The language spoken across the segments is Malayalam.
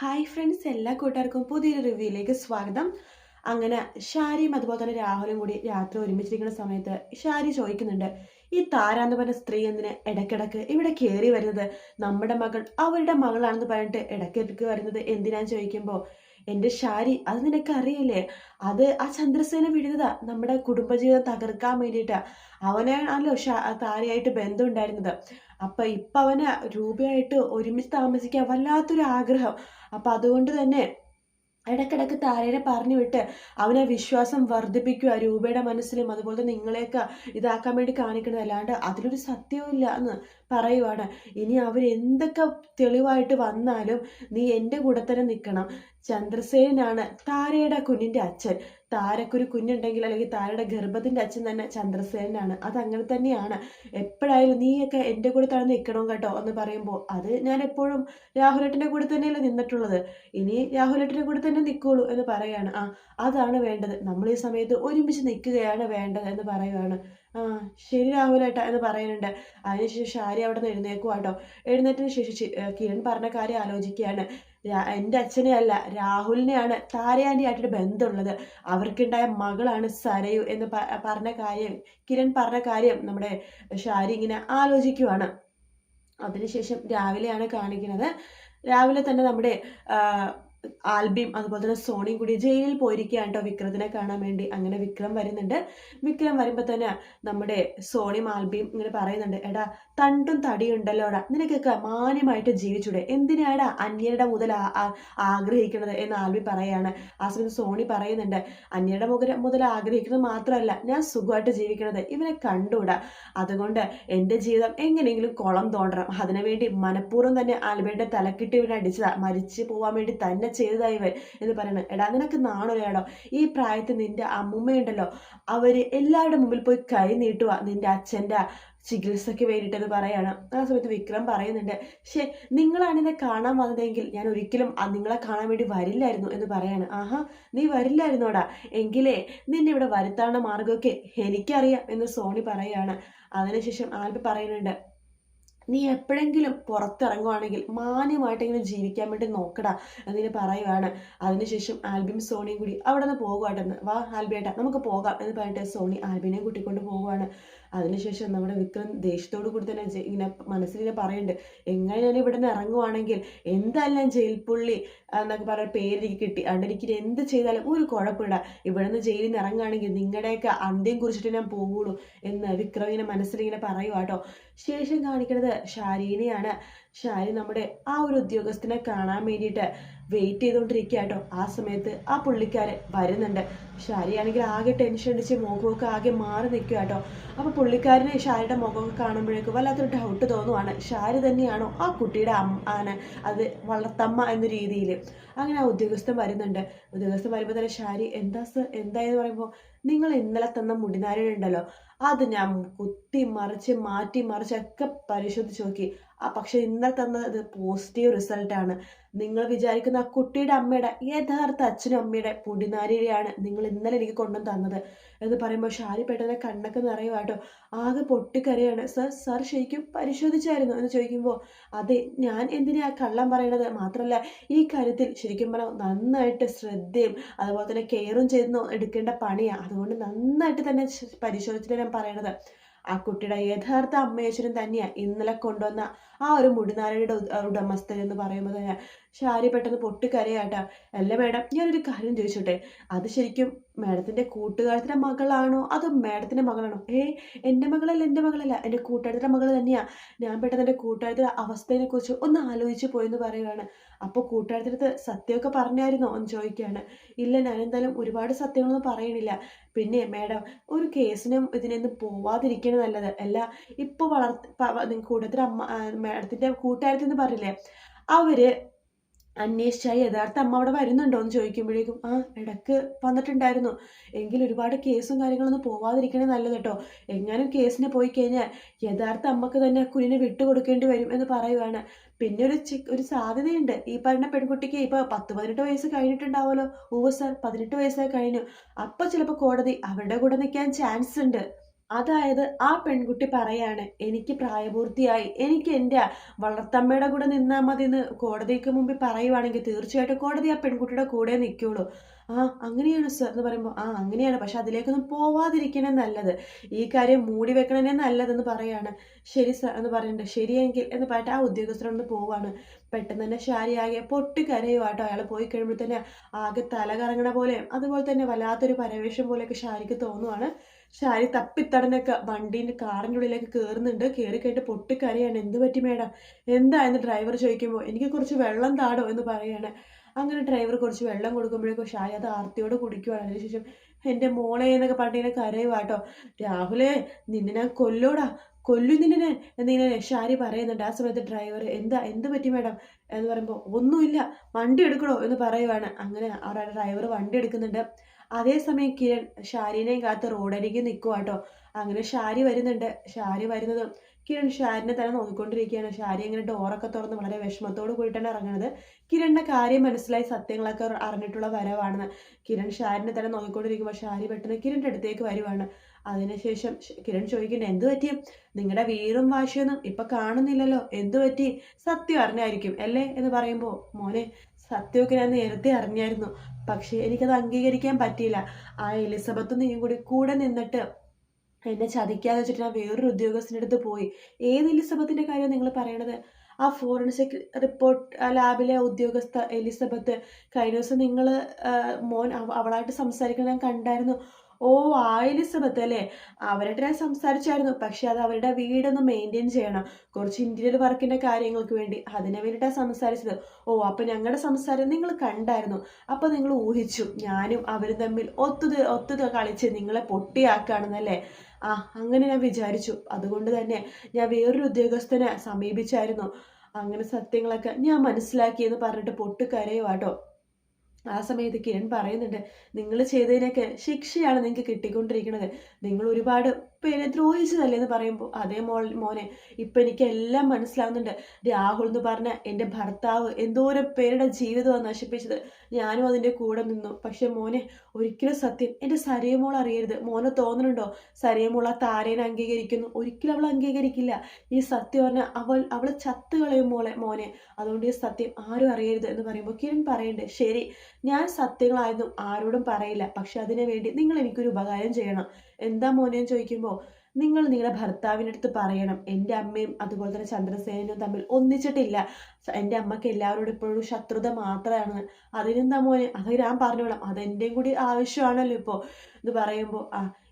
ഹായ് ഫ്രണ്ട്സ്, എല്ലാ കൂട്ടുകാർക്കും പുതിയൊരു റിവ്യൂയിലേക്ക് സ്വാഗതം. അങ്ങനെ ഷാരിയും അതുപോലെ തന്നെ രാഹുലും കൂടി രാത്രി ഒരുമിച്ചിരിക്കുന്ന സമയത്ത് ഷാരി ചോദിക്കുന്നുണ്ട്, ഈ താര എന്ന് പറഞ്ഞ സ്ത്രീ എന്തിന് ഇടയ്ക്കിടയ്ക്ക് ഇവിടെ കയറി വരുന്നത്? നമ്മുടെ മകൾ അവരുടെ മകളാണെന്ന് പറഞ്ഞിട്ട് ഇടയ്ക്കിടയ്ക്ക് വരുന്നത് എന്തിനാന്ന് ചോദിക്കുമ്പോൾ, എൻ്റെ ഷാരി, അത് നിനക്ക് അറിയില്ലേ? അത് ആ ചന്ദ്രസേന വിടുന്നതാ നമ്മുടെ കുടുംബജീവിതം തകർക്കാൻ വേണ്ടിയിട്ടാ. അവനാണല്ലോ താരയായിട്ട് ബന്ധം ഉണ്ടായിരുന്നത്. ഇപ്പൊ അവന് രൂപയായിട്ട് ഒരുമിച്ച് താമസിക്കാൻ വല്ലാത്തൊരു ആഗ്രഹം. അതുകൊണ്ട് തന്നെ ഇടയ്ക്കിടയ്ക്ക് താരേനെ പറഞ്ഞു വിട്ട് അവനെ വിശ്വാസം വർദ്ധിപ്പിക്കുക രൂപയുടെ മനസ്സിലും. അതുപോലെ തന്നെ നിങ്ങളെയൊക്കെ ഇതാക്കാൻ വേണ്ടി കാണിക്കുന്നത്, അല്ലാണ്ട് അതിലൊരു സത്യവും ഇല്ല എന്ന് പറയുവാണ്. ഇനി അവരെന്തൊക്കെ തെളിവായിട്ട് വന്നാലും നീ എൻ്റെ കൂടെ തന്നെ നിൽക്കണം. ചന്ദ്രസേനാണ് താരയുടെ കുഞ്ഞിൻ്റെ അച്ഛൻ. താരക്കൊരു കുഞ്ഞുണ്ടെങ്കിൽ, അല്ലെങ്കിൽ താരയുടെ ഗർഭത്തിൻ്റെ അച്ഛൻ തന്നെ ചന്ദ്രസേനാണ്. അതങ്ങനെ തന്നെയാണ്. എപ്പോഴായാലും നീയൊക്കെ എൻ്റെ കൂടെ തന്നെ നിൽക്കണം കേട്ടോ എന്ന് പറയുമ്പോൾ, അത് ഞാൻ എപ്പോഴും രാഹുലേട്ടൻ്റെ കൂടെ തന്നെയല്ലേ നിന്നിട്ടുള്ളത്, ഇനി രാഹുലേട്ടൻ്റെ കൂടെ തന്നെ നിൽക്കുള്ളൂ എന്ന് പറയാണ്. അതാണ് വേണ്ടത്, നമ്മൾ ഈ സമയത്ത് ഒരുമിച്ച് നിൽക്കുകയാണ് വേണ്ടത് എന്ന് പറയുകയാണ്. ആ ശരി രാഹുലേട്ട എന്ന് പറയുന്നുണ്ട്. അതിനുശേഷം ഷാരി അവിടെ നിന്ന് എഴുന്നേക്കുവാട്ടോ. എഴുന്നേറ്റതിന് ശേഷം കിരൺ പറഞ്ഞ കാര്യം ആലോചിക്കുകയാണ്. എൻ്റെ അച്ഛനെ അല്ല, രാഹുലിനെയാണ് താരയാൻ്റെ ആയിട്ട് ബന്ധമുള്ളത്. അവർക്കുണ്ടായ മകളാണ് സരയു എന്ന് പറഞ്ഞ കാര്യം, കിരൺ പറഞ്ഞ കാര്യം നമ്മുടെ ഷാരി ഇങ്ങനെ ആലോചിക്കുവാണ്. അതിനുശേഷം രാവിലെയാണ് കാണിക്കുന്നത്. രാവിലെ തന്നെ നമ്മുടെ ആൽബിയും അതുപോലെ തന്നെ സോണിയും കൂടി ജയിലിൽ പോയിരിക്കുകയാണ് കേട്ടോ വിക്രത്തിനെ കാണാൻ വേണ്ടി. അങ്ങനെ വിക്രം വരുന്നുണ്ട്. വിക്രം വരുമ്പോൾ തന്നെ നമ്മുടെ സോണിയും ആൽബിയും ഇങ്ങനെ പറയുന്നുണ്ട്, എടാ തണ്ടും തടിയുണ്ടല്ലോടാ, നിനക്കൊക്കെ മാന്യമായിട്ട് ജീവിച്ചൂടെ, എന്തിനാടാ അന്യരുടെ മുതൽ ആഗ്രഹിക്കുന്നത് എന്ന് ആൽബി പറയാണ്. ആ സമയത്ത് സോണി പറയുന്നുണ്ട്, അന്യരുടെ മുതൽ ആഗ്രഹിക്കുന്നത് മാത്രമല്ല, ഞാൻ സുഖമായിട്ട് ജീവിക്കുന്നത് ഇവനെ കണ്ടുകൂടാ. അതുകൊണ്ട് എൻ്റെ ജീവിതം എങ്ങനെയെങ്കിലും കുളം തോണ്ടണം. അതിനുവേണ്ടി മനഃപൂർവ്വം തന്നെ ആൽബിയുടെ തലക്കിട്ട് ഇവനെ അടിച്ചതാ, മരിച്ചു പോവാൻ വേണ്ടി തന്നെ ചെയ്തതായിവൻ എന്ന് പറയുന്നത്. എടാ നിനക്ക് നാണൊരാടോ? ഈ പ്രായത്തിൽ നിന്റെ അമ്മുമ്മയുണ്ടല്ലോ, അവര് എല്ലാവരുടെ മുമ്പിൽ പോയി കൈ നീട്ടുക നിന്റെ അച്ഛൻ്റെ ചികിത്സയ്ക്ക് വേണ്ടിയിട്ടെന്ന് പറയാണ്. ആ സമയത്ത് വിക്രം പറയുന്നുണ്ട്, നിങ്ങളാണ് എന്നെ കാണാൻ വന്നതെങ്കിൽ ഞാൻ ഒരിക്കലും നിങ്ങളെ കാണാൻ വേണ്ടി വരില്ലായിരുന്നു എന്ന് പറയാണ്. ആഹാ, നീ വരില്ലായിരുന്നോടാ? എങ്കിലേ നിന്നെ ഇവിടെ വരുത്താനുള്ള മാർഗമൊക്കെ എനിക്കറിയാം എന്ന് സോണി പറയാണ്. അതിനുശേഷം ആൽബി പറയുന്നുണ്ട്, നീ എപ്പോഴെങ്കിലും പുറത്തിറങ്ങുവാണെങ്കിൽ മാന്യമായിട്ടെങ്കിലും ജീവിക്കാൻ വേണ്ടി നോക്കടാ എന്നിങ്ങനെ പറയുവാണ്. അതിനുശേഷം ആൽബിയും സോണിയും കൂടി അവിടെ നിന്ന് പോകുവാട്ടെന്ന്. വാ ആൽബിയേട്ടാ നമുക്ക് പോകാം എന്ന് പറഞ്ഞിട്ട് സോണി ആൽബിനെയും കൂട്ടിക്കൊണ്ട് പോകുവാണ്. അതിനുശേഷം നമ്മുടെ വിക്രം ദേഷ്യത്തോടു കൂടി തന്നെ ഇങ്ങനെ മനസ്സിലിങ്ങനെ പറയുന്നുണ്ട്, എങ്ങനെ ഞാൻ ഇവിടെ നിന്ന് ഇറങ്ങുവാണെങ്കിൽ എന്തായാലും ജയിൽ പുള്ളി എന്നൊക്കെ പറഞ്ഞ പേര് എനിക്ക് കിട്ടി, അതുകൊണ്ട് എനിക്ക് എന്ത് ചെയ്താലും ഒരു കുഴപ്പമില്ല, ഇവിടെ നിന്ന് ജയിലിൽ നിന്ന് ഇറങ്ങുകയാണെങ്കിൽ നിങ്ങളുടെയൊക്കെ അന്ത്യം കുറിച്ചിട്ട് ഞാൻ പോവുള്ളൂ എന്ന് വിക്രം ഇങ്ങനെ മനസ്സിലിങ്ങനെ പറയുവാട്ടോ. ശേഷം കാണിക്കുന്നത് ഷാരീനെയാണ്. ഷാരി നമ്മുടെ ആ ഒരു ഉദ്യോഗസ്ഥനെ കാണാൻ വേണ്ടിയിട്ട് വെയിറ്റ് ചെയ്തുകൊണ്ടിരിക്കുക കേട്ടോ. ആ സമയത്ത് ആ പുള്ളിക്കാരൻ വരുന്നുണ്ട്. ഷാരിയാണെങ്കിൽ ആകെ ടെൻഷൻ അടിച്ച് മുഖമൊക്കെ ആകെ മാറി നിൽക്കുക കേട്ടോ. അപ്പോൾ പുള്ളിക്കാരന് ഷാരിയുടെ മുഖമൊക്കെ കാണുമ്പോഴേക്കും വല്ലാത്തൊരു ഡൗട്ട് തോന്നുവാണ്, ഷാരി തന്നെയാണോ ആ കുട്ടിയുടെ അത് വളർത്തമ്മ എന്ന രീതിയിൽ. അങ്ങനെ ആ ഉദ്യോഗസ്ഥൻ വരുന്നുണ്ട്. ഉദ്യോഗസ്ഥൻ വരുമ്പോൾ തന്നെ ഷാരി എന്തായെന്ന് പറയുമ്പോൾ, നിങ്ങൾ ഇന്നലെ തന്ന മുടിനാരുണ്ടല്ലോ, അത് ഞാൻ കുത്തി മറിച്ച് മാറ്റി മറിച്ചൊക്കെ പരിശോധിച്ച് നോക്കി. പക്ഷെ ഇന്നലെ തന്നത് പോസിറ്റീവ് റിസൾട്ടാണ്. നിങ്ങൾ വിചാരിക്കുന്ന ആ കുട്ടിയുടെ അമ്മയുടെ യഥാർത്ഥ അച്ഛനും അമ്മയുടെ പൊടിനാരിയാണ് നിങ്ങൾ ഇന്നലെ എനിക്ക് കൊണ്ടുവന്ന് തന്നത് എന്ന് പറയുമ്പോൾ ഷാരി പെട്ടെന്ന് കണ്ണൊക്കെ നിറയുവാട്ടോ. ആകെ പൊട്ടിക്കരയാണ്. സർ ശരിക്കും പരിശോധിച്ചായിരുന്നു എന്ന് ചോദിക്കുമ്പോൾ, അതെ, ഞാൻ എന്തിനാ കള്ളം പറയണത്? മാത്രമല്ല ഈ കാര്യത്തിൽ ശരിക്കും പറഞ്ഞാൽ നന്നായിട്ട് ശ്രദ്ധയും അതുപോലെ തന്നെ കെയറും ചെയ്ത് എടുക്കേണ്ട പണിയാണ്. അതുകൊണ്ട് നന്നായിട്ട് തന്നെ പരിശോധിച്ചിട്ട് ഞാൻ പറയണത്, ആ കുട്ടിയുടെ യഥാർത്ഥ അമ്മയച്ഛനും തന്നെയാണ് ഇന്നലെ കൊണ്ടുവന്ന ആ ഒരു മുടിനാരയുടെ ഉടമസ്ഥൻ എന്ന് പറയുമ്പോൾ തന്നെ ഷാരി പെട്ടെന്ന് പൊട്ടിക്കരയാട്ടാ. അല്ല മേഡം, ഞാനൊരു കാര്യം ചോദിച്ചോട്ടെ, അത് ശരിക്കും മേഡത്തിൻ്റെ കൂട്ടുകാരത്തിൻ്റെ മകളാണോ അതോ മേഡത്തിൻ്റെ മകളാണോ? എൻ്റെ മകളല്ല, എൻ്റെ കൂട്ടുകാരത്തിൻ്റെ മകൾ തന്നെയാണ്. ഞാൻ പെട്ടെന്ന് എൻ്റെ കൂട്ടുകാരത്തിൻ്റെ അവസ്ഥയെക്കുറിച്ച് ഒന്ന് ആലോചിച്ച് പോയെന്ന് പറയുകയാണ്. അപ്പോൾ കൂട്ടുകാരത്തിനടുത്ത് സത്യമൊക്കെ പറഞ്ഞായിരുന്നോ എന്ന് ചോദിക്കുകയാണ്. ഇല്ല, ഞാൻ എന്തായാലും ഒരുപാട് സത്യങ്ങളൊന്നും പറയണില്ല. പിന്നെ മേഡം, ഒരു കേസിനും ഇതിനൊന്നും പോവാതിരിക്കണത് നല്ലത്. അല്ല, ഇപ്പോൾ കൂട്ടത്തിൽ മേഡത്തിൻ്റെ കൂട്ടുകാരത്തി എന്ന് പറഞ്ഞില്ലേ, അവര് അന്വേഷിച്ചായി യഥാർത്ഥ അമ്മ അവിടെ വരുന്നുണ്ടോ എന്ന് ചോദിക്കുമ്പോഴേക്കും, ഇടയ്ക്ക് വന്നിട്ടുണ്ടായിരുന്നു, എങ്കിൽ ഒരുപാട് കേസും കാര്യങ്ങളൊന്നും പോവാതിരിക്കണേ നല്ലത് കേട്ടോ. എങ്ങാനും കേസിന് പോയി കഴിഞ്ഞാൽ യഥാർത്ഥ അമ്മക്ക് തന്നെ കുഞ്ഞിനെ വിട്ടുകൊടുക്കേണ്ടി വരും എന്ന് പറയുവാണ്. പിന്നെ ഒരു സാധ്യതയുണ്ട്, ഈ പറഞ്ഞ പെൺകുട്ടിക്ക് ഇപ്പോൾ 10-18 വയസ്സ് കഴിഞ്ഞിട്ടുണ്ടാവുമല്ലോ. സർ, 18 വയസ്സായി കഴിഞ്ഞു. അപ്പോൾ ചിലപ്പോൾ കോടതി അവരുടെ കൂടെ നിൽക്കാൻ ചാൻസ് ഉണ്ട്. അതായത് ആ പെൺകുട്ടി പറയാണ് എനിക്ക് പ്രായപൂർത്തിയായി, എനിക്ക് എൻ്റെ വളർത്തമ്മയുടെ കൂടെ നിന്നാൽ മതി എന്ന് കോടതിക്ക് മുമ്പിൽ പറയുവാണെങ്കിൽ തീർച്ചയായിട്ടും കോടതി ആ പെൺകുട്ടിയുടെ കൂടെ നിൽക്കുള്ളൂ. ആ അങ്ങനെയാണ് സർ എന്ന് പറയുമ്പോൾ ആ അങ്ങനെയാണ്, പക്ഷെ അതിലേക്കൊന്നും പോവാതിരിക്കണേ നല്ലത്, ഈ കാര്യം മൂടി വെക്കണേ നല്ലതെന്ന് പറയാണ്. ശരി സർ എന്ന് പറയുന്നുണ്ട്. ശരിയെങ്കിൽ എന്ന് പറഞ്ഞിട്ട് ആ ഉദ്യോഗസ്ഥരൊന്ന് പോവാണ്. പെട്ടെന്ന് തന്നെ ഷാരി ആകെ പൊട്ടിക്കരയുവാട്ടോ. അയാൾ പോയി കഴിയുമ്പോൾ തന്നെ ആകെ തല കറങ്ങണ പോലെയും അതുപോലെ തന്നെ വല്ലാത്തൊരു പരവേഷം പോലെയൊക്കെ ഷാരിക്ക് തോന്നുവാണ്. ഷാരി തപ്പിത്തടനൊക്കെ വണ്ടീൻ്റെ കാറിൻ്റെ ഉള്ളിലേക്ക് കയറുന്നുണ്ട്. കയറി കഴിഞ്ഞിട്ട് പൊട്ടിക്കരയാണ്. എന്ത് പറ്റി മേഡം, എന്താ എന്ന് ഡ്രൈവർ ചോദിക്കുമ്പോൾ എനിക്ക് കുറച്ച് വെള്ളം താടോ എന്ന് പറയാണ്. അങ്ങനെ ഡ്രൈവർ കുറച്ച് വെള്ളം കൊടുക്കുമ്പോഴേക്കും ഷാരി അത് ആർത്തിയോട് കുടിക്കുവാണ്. അതിനുശേഷം എൻ്റെ മോളെ എന്നൊക്കെ പറഞ്ഞിട്ട് ഇങ്ങനെ കരയുവാട്ടോ. രാഹുലേ, നിന്നെ ഞാൻ കൊല്ലോടാ, കൊല്ലും നിന്നെ ഞാൻ എന്നിങ്ങനെ ഷാരി പറയുന്നുണ്ട്. ആ സമയത്ത് ഡ്രൈവർ എന്ത് പറ്റി മേഡം എന്ന് പറയുമ്പോൾ ഒന്നുമില്ല, വണ്ടി എടുക്കണോ എന്ന് പറയുവാണ്. അങ്ങനെ അവിടെ ഡ്രൈവർ വണ്ടി എടുക്കുന്നുണ്ട്. അതേസമയം കിരൺ ഷാരിനെയും കാത്ത് റോഡരികിൽ നിൽക്കുവാട്ടോ. അങ്ങനെ ഷാരി വരുന്നുണ്ട്. ഷാരി വരുന്നതും കിരൺ ഷാരിനെ തന്നെ നോക്കിക്കൊണ്ടിരിക്കുകയാണ്. ഷാരി അങ്ങനെ ഡോറൊക്കെ തുറന്ന് വളരെ വിഷമത്തോട് കൂടിയിട്ടാണ് ഇറങ്ങുന്നത്. കിരണിന്റെ കാര്യം മനസ്സിലായി, സത്യങ്ങളൊക്കെ അറിഞ്ഞിട്ടുള്ള വരവാണെന്ന്. കിരൺ ഷാരിനെ തന്നെ നോക്കിക്കൊണ്ടിരിക്കുമ്പോൾ ഷാരി പെട്ടെന്ന് കിരണിന്റെ അടുത്തേക്ക് വരുവാണ്. അതിനുശേഷം കിരൺ ചോദിക്കുന്നത് എന്ത് പറ്റി, നിങ്ങളുടെ വീറും വാശിയൊന്നും ഇപ്പൊ കാണുന്നില്ലല്ലോ, എന്തു പറ്റി, സത്യം അറിഞ്ഞായിരിക്കും അല്ലേ എന്ന് പറയുമ്പോൾ മോനെ, സത്യമൊക്കെ ഞാൻ നേരത്തെ അറിഞ്ഞായിരുന്നു, പക്ഷേ എനിക്കത് അംഗീകരിക്കാൻ പറ്റിയില്ല. ആ എലിസബത്തും നീയും കൂടി കൂടെ നിന്നിട്ട് എന്നെ ചതിക്കാന്ന് വെച്ചിട്ട് ഞാൻ വേറൊരു ഉദ്യോഗസ്ഥൻ്റെ അടുത്ത് പോയി. ഏത് എലിസബത്തിന്റെ കാര്യം നിങ്ങൾ പറയണത്? ആ ഫോറൻസിക് റിപ്പോർട്ട് ലാബിലെ ഉദ്യോഗസ്ഥ എലിസബത്ത്. കഴിഞ്ഞ ദിവസം നിങ്ങൾ മോൻ അവളായിട്ട് സംസാരിക്കുന്നത് ഞാൻ കണ്ടായിരുന്നു. ഓ, ആ എലിസബത്ത് അല്ലേ, അവരുടെ ഞാൻ സംസാരിച്ചായിരുന്നു. പക്ഷെ അത് അവരുടെ വീടൊന്ന് മെയിൻറ്റെയിൻ ചെയ്യണം, കുറച്ച് ഇന്റീരിയർ വർക്കിന്റെ കാര്യങ്ങൾക്ക് വേണ്ടി, അതിനെ വേണ്ടിയിട്ടാണ് സംസാരിച്ചത്. ഓ, അപ്പൊ ഞങ്ങളുടെ സംസാരം നിങ്ങൾ കണ്ടായിരുന്നു, അപ്പൊ നിങ്ങൾ ഊഹിച്ചു ഞാനും അവരും തമ്മിൽ ഒത്തു കളിച്ച് നിങ്ങളെ പൊട്ടിയാക്കാണെന്നല്ലേ? ആ അങ്ങനെ ഞാൻ വിചാരിച്ചു. അതുകൊണ്ട് തന്നെ ഞാൻ വേറൊരു ഉദ്യോഗസ്ഥനെ സമീപിച്ചായിരുന്നു. അങ്ങനെ സത്യങ്ങളൊക്കെ ഞാൻ മനസ്സിലാക്കിയെന്ന് പറഞ്ഞിട്ട് പൊട്ടിക്കരയുവാട്ടോ. ആ സമയത്ത് കിരൺ പറയുന്നുണ്ട്, നിങ്ങൾ ചെയ്തതിനൊക്കെ ശിക്ഷയാണ് നിങ്ങൾക്ക് കിട്ടിക്കൊണ്ടിരിക്കുന്നത്, നിങ്ങൾ ഒരുപാട് പേരെ ദ്രോഹിച്ചതല്ലേ എന്ന് പറയുമ്പോൾ അതേ മോനെ, ഇപ്പം എനിക്ക് എല്ലാം മനസ്സിലാവുന്നുണ്ട്. രാഹുൽ എന്ന് പറഞ്ഞ എൻ്റെ ഭർത്താവ് എന്തോരം പേരുടെ ജീവിതമാണ് നശിപ്പിച്ചത്, ഞാനും അതിൻ്റെ കൂടെ നിന്നു. പക്ഷെ മോനെ, ഒരിക്കലും സത്യം എൻ്റെ സരിയമോൾ അറിയരുത്. മോനെ തോന്നുന്നുണ്ടോ സരിയമോൾ ആ താരേനെ അംഗീകരിക്കുന്നു? ഒരിക്കലും അവൾ അംഗീകരിക്കില്ല. ഈ സത്യം പറഞ്ഞാൽ അവൾ ചത്തുകളയും മോനെ, അതുകൊണ്ട് ഈ സത്യം ആരും അറിയരുത് എന്ന് പറയുമ്പോൾ കിരൺ പറയുന്നുണ്ട്, ശരി, ഞാൻ സത്യങ്ങളായിരുന്നു ആരോടും പറയില്ല, പക്ഷെ അതിനു വേണ്ടി നിങ്ങൾ എനിക്കൊരു ഉപകാരം ചെയ്യണം. എന്താ മോനെന്ന് ചോദിക്കുമ്പോൾ നിങ്ങൾ നിങ്ങളുടെ ഭർത്താവിൻ്റെ അടുത്ത് പറയണം എൻ്റെ അമ്മയും അതുപോലെ തന്നെ ചന്ദ്രസേനനും തമ്മിൽ ഒന്നിച്ചിട്ടില്ല, എൻ്റെ അമ്മക്ക് എല്ലാവരോടും ഇപ്പോഴും ശത്രുത മാത്രമാണ്. അതിനെന്താ മോനെ, അത് ഞാൻ പറഞ്ഞോളാം, അതെൻ്റെയും കൂടി ആവശ്യമാണല്ലോ ഇപ്പോൾ എന്ന് പറയുമ്പോൾ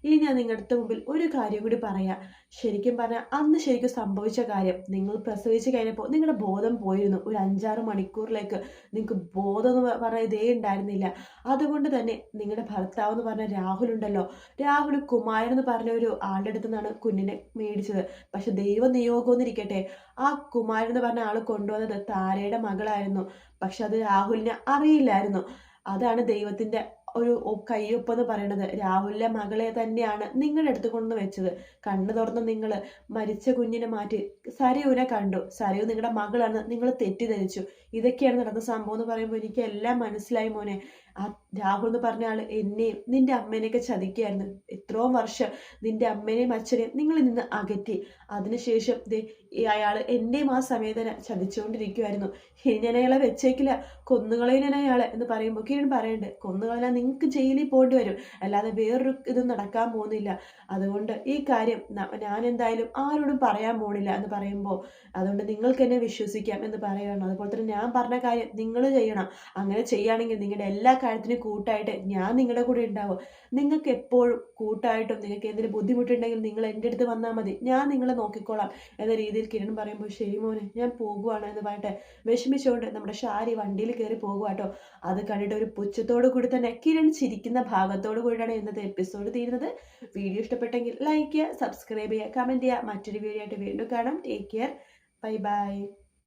ഇനി ഞാൻ നിങ്ങളുടെ മുമ്പിൽ ഒരു കാര്യം കൂടി പറയാം. ശരിക്കും പറഞ്ഞാൽ അന്ന് ശരിക്കും സംഭവിച്ച കാര്യം, നിങ്ങൾ പ്രസവിച്ച് കഴിഞ്ഞപ്പോൾ നിങ്ങളുടെ ബോധം പോയിരുന്നു. ഒരു 5-6 മണിക്കൂറിലേക്ക് നിങ്ങൾക്ക് ബോധം എന്ന് പറഞ്ഞ ഇതേ ഉണ്ടായിരുന്നില്ല. അതുകൊണ്ട് തന്നെ നിങ്ങളുടെ ഭർത്താവ് എന്ന് പറഞ്ഞ രാഹുൽ ഉണ്ടല്ലോ, രാഹുൽ കുമാരൻ എന്ന് പറഞ്ഞ ഒരു ആളുടെ അടുത്ത് നിന്നാണ് കുഞ്ഞിനെ മേടിച്ചത്. പക്ഷെ ദൈവ നിയോഗമെന്നിരിക്കട്ടെ, ആ കുമാരൻ എന്ന് പറഞ്ഞ ആൾ കൊണ്ടുവന്നത് താരയുടെ മകളായിരുന്നു. പക്ഷെ അത് രാഹുലിനെ അറിയില്ലായിരുന്നു. അതാണ് ദൈവത്തിന്റെ ഒരു കയ്യൊപ്പെന്ന് പറയണത്. രാഹുലിന്റെ മകളെ തന്നെയാണ് നിങ്ങളുടെ അടുത്ത് കൊണ്ടുവന്ന് വെച്ചത്. കണ്ണു തുറന്ന് നിങ്ങൾ മരിച്ച കുഞ്ഞിനെ മാറ്റി സരയുവിനെ കണ്ടു, സരയു നിങ്ങളുടെ മകളാണ് നിങ്ങൾ തെറ്റിദ്ധരിച്ചു. ഇതൊക്കെയാണ് നടന്ന സംഭവം എന്ന് പറയുമ്പോൾ എനിക്ക് എല്ലാം മനസ്സിലായി മോനെ. ആ രാഹുൽ എന്ന് പറഞ്ഞ ആൾ എന്നെയും നിന്റെ അമ്മേനെയൊക്കെ ചതിക്കുകയായിരുന്നു. എത്രയോ വർഷം നിന്റെ അമ്മേനെയും അച്ഛനെയും നിങ്ങളിൽ നിന്ന് അകറ്റി. അതിനുശേഷം അയാൾ എന്നെയും ആ സമയത്ത് ചതിച്ചുകൊണ്ടിരിക്കുമായിരുന്നു. ഇനി ഞാൻ അയാളെ വെച്ചേക്കില്ല, കൊന്നുകളയാൻ അയാളെ എന്ന് പറയുമ്പോൾ കിരൺ പറയുന്നുണ്ട്, കൊന്നുകളയാൻ നിങ്ങൾക്ക് ജയിലിൽ പോകേണ്ടി വരും, അല്ലാതെ വേറൊരു ഇതും നടക്കാൻ പോകുന്നില്ല. അതുകൊണ്ട് ഈ കാര്യം ഞാൻ എന്തായാലും ആരോടും പറയാൻ പോണില്ല എന്ന് പറയുമ്പോൾ അതുകൊണ്ട് നിങ്ങൾക്ക് എന്നെ വിശ്വസിക്കാം എന്ന് പറയുകയാണ്. അതുപോലെ തന്നെ ഞാൻ പറഞ്ഞ കാര്യം നിങ്ങൾ ചെയ്യണം. അങ്ങനെ ചെയ്യുകയാണെങ്കിൽ നിങ്ങളുടെ എല്ലാ കാര്യത്തിനും കൂട്ടായിട്ട് ഞാൻ നിങ്ങളുടെ കൂടെ ഉണ്ടാവും. നിങ്ങൾക്ക് എപ്പോഴും കൂട്ടായിട്ടും നിങ്ങൾക്ക് എന്തെങ്കിലും ബുദ്ധിമുട്ടുണ്ടെങ്കിൽ നിങ്ങൾ എൻ്റെ അടുത്ത് വന്നാൽ മതി, ഞാൻ നിങ്ങളെ നോക്കിക്കോളാം എന്ന രീതിയിൽ കിരൺ പറയുമ്പോൾ ശരി മോനെ, ഞാൻ പോകുവാണ് എന്ന് പറഞ്ഞിട്ട് വിഷമിച്ചുകൊണ്ട് നമ്മുടെ ഷാരി വണ്ടിയിൽ കയറി പോകുവാട്ടോ. അത് കണ്ടിട്ട് ഒരു പുച്ഛത്തോടു കൂടി തന്നെ കിരൺ ചിരിക്കുന്ന ഭാഗത്തോടു കൂടിയാണ് ഇന്നത്തെ എപ്പിസോഡ് തീരുന്നത്. വീഡിയോ ഇഷ്ടപ്പെട്ടെങ്കിൽ ലൈക്ക് ചെയ്യുക, സബ്സ്ക്രൈബ് ചെയ്യുക, കമൻറ്റ് ചെയ്യുക. മറ്റൊരു വീഡിയോ ആയിട്ട് വീണ്ടും കാണാം. Take care, bye bye.